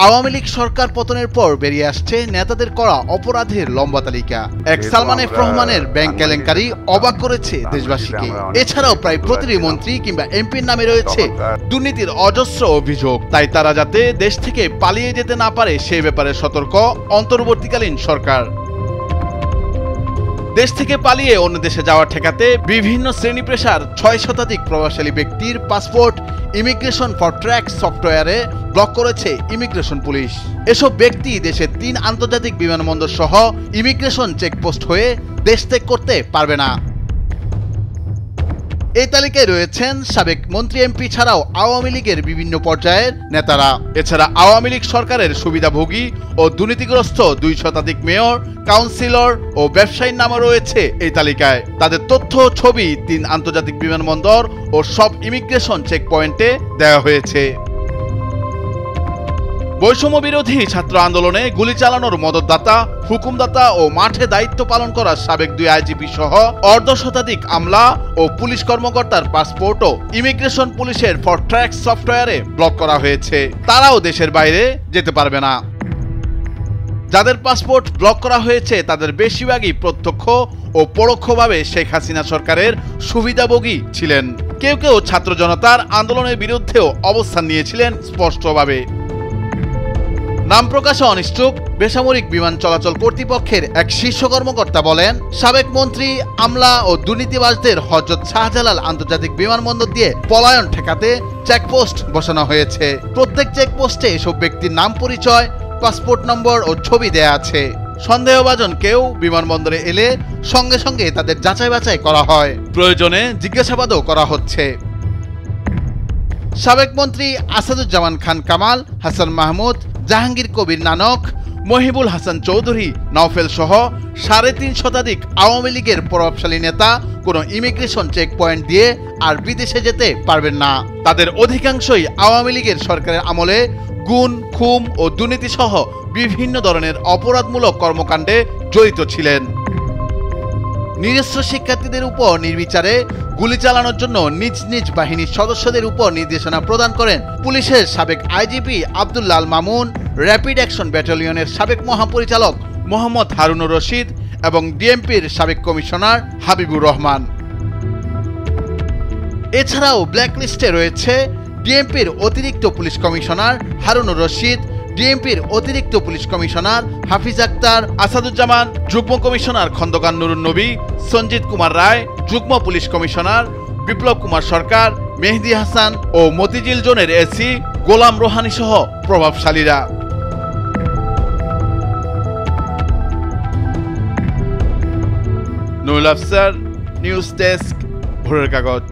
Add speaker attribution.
Speaker 1: আওয়ামী লীগ সরকার পতনের পর বেরিয়ে আসছে নেতাদের করা অপরাধের লম্বা তালিকা। এক সালমান এফ রহমানের ব্যাংক কেলেঙ্কারি অবাক করেছে দেশবাসীকে। এছাড়াও প্রায় প্রতিটি মন্ত্রী কিংবা এমপির নামে রয়েছে দুর্নীতির অজস্র অভিযোগ। তাই তারা যাতে দেশ থেকে পালিয়ে যেতে না পারে সে ব্যাপারে সতর্ক অন্তর্বর্তীকালীন সরকার। দেশ থেকে পালিয়ে অন্য দেশে যাওয়া ঠেকাতে বিভিন্ন শ্রেণী পেশার ৬ শতাধিক প্রভাবশালী ব্যক্তির পাসপোর্ট ইমিগ্রেশন ফর ট্র্যাক সফটওয়্যারে ব্লক করেছে ইমিগ্রেশন পুলিশ। এসব ব্যক্তি দেশের ৩ আন্তর্জাতিক বিমানবন্দর সহ ইমিগ্রেশন চেকপোস্ট হয়ে দেশ ত্যাগ করতে পারবে না। এই তালিকায় রয়েছেন সাবেক মন্ত্রী এমপি ছাড়াও আওয়ামী লীগের বিভিন্ন পর্যায়ের নেতারা। এছাড়া আওয়ামী লীগ সরকারের সুবিধাভোগী ও দুর্নীতিগ্রস্ত ২ শতাধিক মেয়র, কাউন্সিলর ও ব্যবসায়ীর নামও রয়েছে এই তালিকায়। তাদের তথ্য ছবি ৩ আন্তর্জাতিক বিমানবন্দর ও সব ইমিগ্রেশন চেক পয়েন্টে দেওয়া হয়েছে। বৈষম্য বিরোধী ছাত্র আন্দোলনে গুলি চালানোর মদতদাতা, হুকুমদাতা ও মাঠে দায়িত্ব পালন করা সাবেক ২ আইজিপি সহ অর্ধ শতাধিক আমলা ও পুলিশ কর্মকর্তার পাসপোর্টও ইমিগ্রেশন পুলিশের ফর ট্র্যাক সফটওয়্যারে ব্লক করা হয়েছে। তারাও দেশের বাইরে যেতে পারবে না। যাদের পাসপোর্ট ব্লক করা হয়েছে তাদের বেশিরভাগই প্রত্যক্ষ ও পরোক্ষভাবে শেখ হাসিনা সরকারের সুবিধাভোগী ছিলেন। কেউ কেউ ছাত্র জনতার আন্দোলনের বিরুদ্ধেও অবস্থান নিয়েছিলেন স্পষ্টভাবে। নাম প্রকাশে অনিচ্ছুক বেসামরিক বিমান চলাচল কর্তৃপক্ষের এক শীর্ষ কর্মকর্তা বলেন, সাবেক মন্ত্রী, আমলা ও দুর্নীতিবাজদের হযরত শাহজালাল আন্তর্জাতিক বিমানবন্দর দিয়ে পলায়ন ঠেকাতে চেকপোস্ট বসানো হয়েছে। প্রত্যেক চেকপোস্টে এসব ব্যক্তির নাম, পরিচয়, পাসপোর্ট নম্বর ও ছবি দেয়া আছে। সন্দেহভাজন কেউ বিমানবন্দরে এলে সঙ্গে সঙ্গে তাদের যাচাই বাছাই করা হয়। প্রয়োজনে জিজ্ঞাসাবাদও করা হচ্ছে। সাবেক মন্ত্রী আসাদুজ্জামান খান কামাল, হাসান মাহমুদ, জাহাঙ্গীর কবির নানক, মহিবুল হাসান চৌধুরী, নওফেল সহ ৩.৫ শতাধিক আওয়ামী লীগের প্রভাবশালী নেতা কোনো ইমিগ্রেশন চেক পয়েন্ট দিয়ে আর বিদেশে যেতে পারবেন না। তাদের অধিকাংশই আওয়ামী লীগের সরকারের আমলে গুণ, খুন ও দুর্নীতি সহ বিভিন্ন ধরনের অপরাধমূলক কর্মকাণ্ডে জড়িত ছিলেন। নিরস্ত্র শিক্ষার্থীদের উপর নির্বিচারে গুলি চালানোর জন্য নিজ নিজ বাহিনীর সদস্যদের উপর নির্দেশনা প্রদান করেন পুলিশের সাবেক IGP Abdullah Al Mamun, rapid action ব্যাটালিয়নের সাবেক মহাপরিচালক মোহাম্মদ হারুনুর রশিদ এবং ডিএমপির সাবেক কমিশনার হাবিবুর রহমান। এছাড়াও ব্ল্যাকলিস্টে রয়েছে ডিএমপির অতিরিক্ত পুলিশ কমিশনার হারুনুর রশিদ, ডিএমপির অতিরিক্ত পুলিশ কমিশনার হাফিজ আক্তার, আসাদুজ্জামান, যুগ্ম কমিশনার খন্দকার নুরুন নবী, সঞ্জিত কুমার রায়, যুগ্ম পুলিশ কমিশনার বিপ্লব কুমার সরকার, মেহেদী হাসান ও মতিঝিল জোনের এসি গোলাম রোহানি সহ প্রভাবশালীরা। নুরুল আফসার, নিউজ ডেস্ক, ভোরের কাগজ।